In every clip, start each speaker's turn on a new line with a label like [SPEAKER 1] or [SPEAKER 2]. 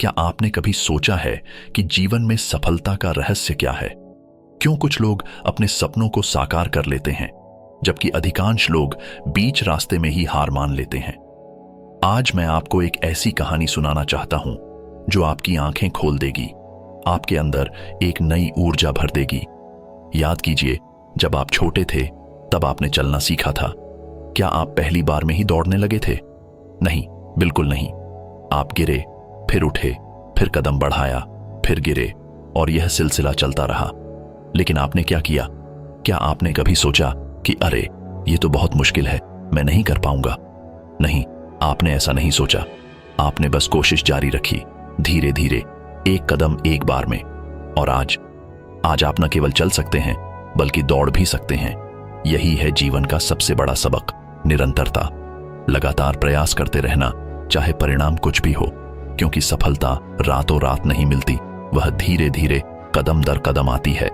[SPEAKER 1] क्या आपने कभी सोचा है कि जीवन में सफलता का रहस्य क्या है? क्यों कुछ लोग अपने सपनों को साकार कर लेते हैं जबकि अधिकांश लोग बीच रास्ते में ही हार मान लेते हैं? आज मैं आपको एक ऐसी कहानी सुनाना चाहता हूं जो आपकी आंखें खोल देगी, आपके अंदर एक नई ऊर्जा भर देगी। याद कीजिए, जब आप छोटे थे तब आपने चलना सीखा था। क्या आप पहली बार में ही दौड़ने लगे थे? नहीं, बिल्कुल नहीं। आप गिरे, फिर उठे, फिर कदम बढ़ाया, फिर गिरे और यह सिलसिला चलता रहा। लेकिन आपने क्या किया? क्या आपने कभी सोचा कि अरे ये तो बहुत मुश्किल है, मैं नहीं कर पाऊंगा? नहीं, आपने ऐसा नहीं सोचा। आपने बस कोशिश जारी रखी, धीरे धीरे, एक कदम एक बार में। और आज आप न केवल चल सकते हैं बल्कि दौड़ भी सकते हैं। यही है जीवन का सबसे बड़ा सबक, निरंतरता। लगातार प्रयास करते रहना, चाहे परिणाम कुछ भी हो, क्योंकि सफलता रातों रात नहीं मिलती, वह धीरे धीरे कदम दर कदम आती है।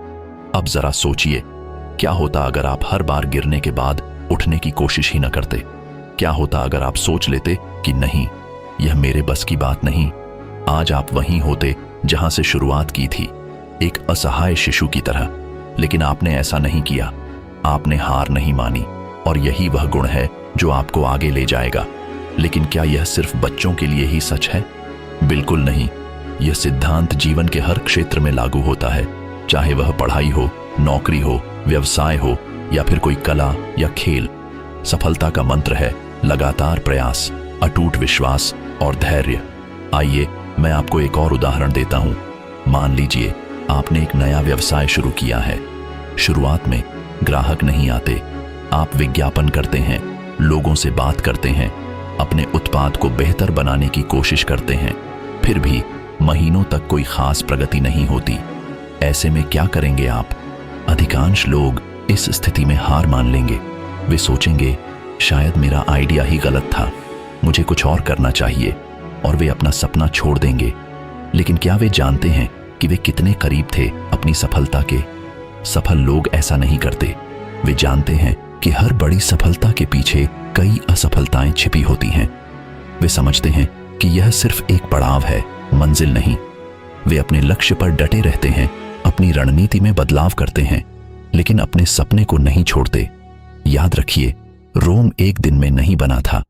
[SPEAKER 1] अब जरा सोचिए, क्या होता अगर आप हर बार गिरने के बाद उठने की कोशिश ही न करते? क्या होता अगर आप सोच लेते कि नहीं, यह मेरे बस की बात नहीं? आज आप वहीं होते जहां से शुरुआत की थी, एक असहाय शिशु की तरह। लेकिन आपने ऐसा नहीं किया, आपने हार नहीं मानी, और यही वह गुण है जो आपको आगे ले जाएगा। लेकिन क्या यह सिर्फ बच्चों के लिए ही सच है? बिल्कुल नहीं। यह सिद्धांत जीवन के हर क्षेत्र में लागू होता है, चाहे वह पढ़ाई हो, नौकरी हो, व्यवसाय हो या फिर कोई कला या खेल। सफलता का मंत्र है लगातार प्रयास, अटूट विश्वास और धैर्य। आइए मैं आपको एक और उदाहरण देता हूं। मान लीजिए आपने एक नया व्यवसाय शुरू किया है। शुरुआत में ग्राहक नहीं आते, आप विज्ञापन करते हैं, लोगों से बात करते हैं, अपने उत्पाद को बेहतर बनाने की कोशिश करते हैं, फिर भी महीनों तक कोई खास प्रगति नहीं होती। ऐसे में क्या करेंगे आप? अधिकांश लोग इस स्थिति में हार मान लेंगे। वे सोचेंगे शायद मेरा आइडिया ही गलत था, मुझे कुछ और करना चाहिए, और वे अपना सपना छोड़ देंगे। लेकिन क्या वे जानते हैं कि वे कितने करीब थे अपनी सफलता के? सफल लोग ऐसा नहीं करते। वे जानते हैं कि हर बड़ी सफलता के पीछे कई असफलताएं छिपी होती हैं। वे समझते हैं कि यह सिर्फ एक पड़ाव है, मंजिल नहीं। वे अपने लक्ष्य पर डटे रहते हैं, अपनी रणनीति में बदलाव करते हैं, लेकिन अपने सपने को नहीं छोड़ते। याद रखिए, रोम एक दिन में नहीं बना था।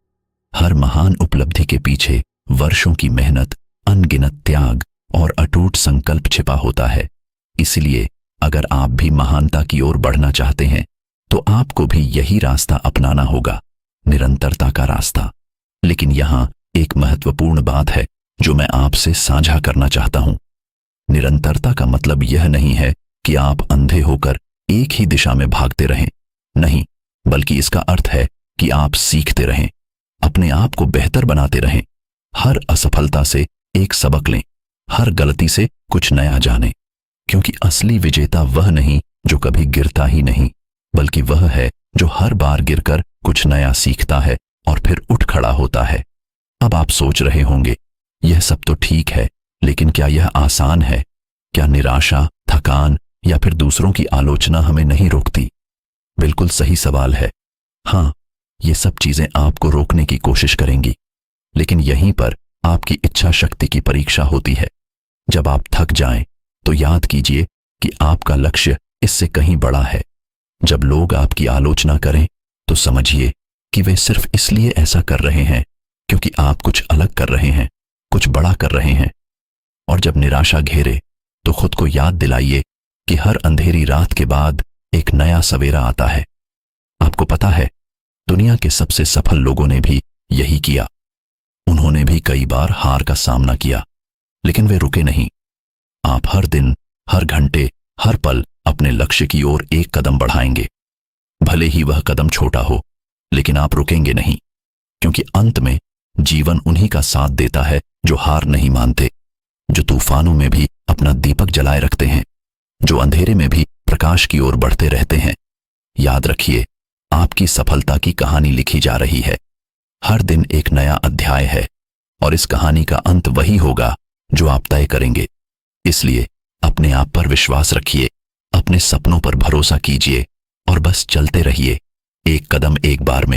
[SPEAKER 1] हर महान उपलब्धि के पीछे वर्षों की मेहनत, अनगिनत त्याग और अटूट संकल्प छिपा होता है। इसलिए अगर आप भी महानता की ओर बढ़ना चाहते हैं तो आपको भी यही रास्ता अपनाना होगा, निरंतरता का रास्ता। लेकिन यहां एक महत्वपूर्ण बात है जो मैं आपसे साझा करना चाहता हूं। निरंतरता का मतलब यह नहीं है कि आप अंधे होकर एक ही दिशा में भागते रहें। नहीं, बल्कि इसका अर्थ है कि आप सीखते रहें, अपने आप को बेहतर बनाते रहें। हर असफलता से एक सबक लें, हर गलती से कुछ नया जानें। क्योंकि असली विजेता वह नहीं जो कभी गिरता ही नहीं, बल्कि वह है जो हर बार गिरकर कुछ नया सीखता है और फिर उठ खड़ा होता है। अब आप सोच रहे होंगे, यह सब तो ठीक है, लेकिन क्या यह आसान है? क्या निराशा, थकान या फिर दूसरों की आलोचना हमें नहीं रोकती? बिल्कुल सही सवाल है। हाँ, ये सब चीजें आपको रोकने की कोशिश करेंगी, लेकिन यहीं पर आपकी इच्छा शक्ति की परीक्षा होती है। जब आप थक जाएं, तो याद कीजिए कि आपका लक्ष्य इससे कहीं बड़ा है। जब लोग आपकी आलोचना करें, तो समझिए कि वे सिर्फ इसलिए ऐसा कर रहे हैं क्योंकि आप कुछ अलग कर रहे हैं, कुछ बड़ा कर रहे हैं। और जब निराशा घेरे, तो खुद को याद दिलाइए कि हर अंधेरी रात के बाद एक नया सवेरा आता है। आपको पता है, दुनिया के सबसे सफल लोगों ने भी यही किया। उन्होंने भी कई बार हार का सामना किया, लेकिन वे रुके नहीं। आप हर दिन, हर घंटे, हर पल अपने लक्ष्य की ओर एक कदम बढ़ाएंगे। भले ही वह कदम छोटा हो, लेकिन आप रुकेंगे नहीं, क्योंकि अंत में जीवन उन्हीं का साथ देता है जो हार नहीं मानते, जो तूफानों में भी अपना दीपक जलाए रखते हैं, जो अंधेरे में भी प्रकाश की ओर बढ़ते रहते हैं। याद रखिए, आपकी सफलता की कहानी लिखी जा रही है। हर दिन एक नया अध्याय है, और इस कहानी का अंत वही होगा जो आप तय करेंगे। इसलिए अपने आप पर विश्वास रखिए, अपने सपनों पर भरोसा कीजिए और बस चलते रहिए, एक कदम एक बार में।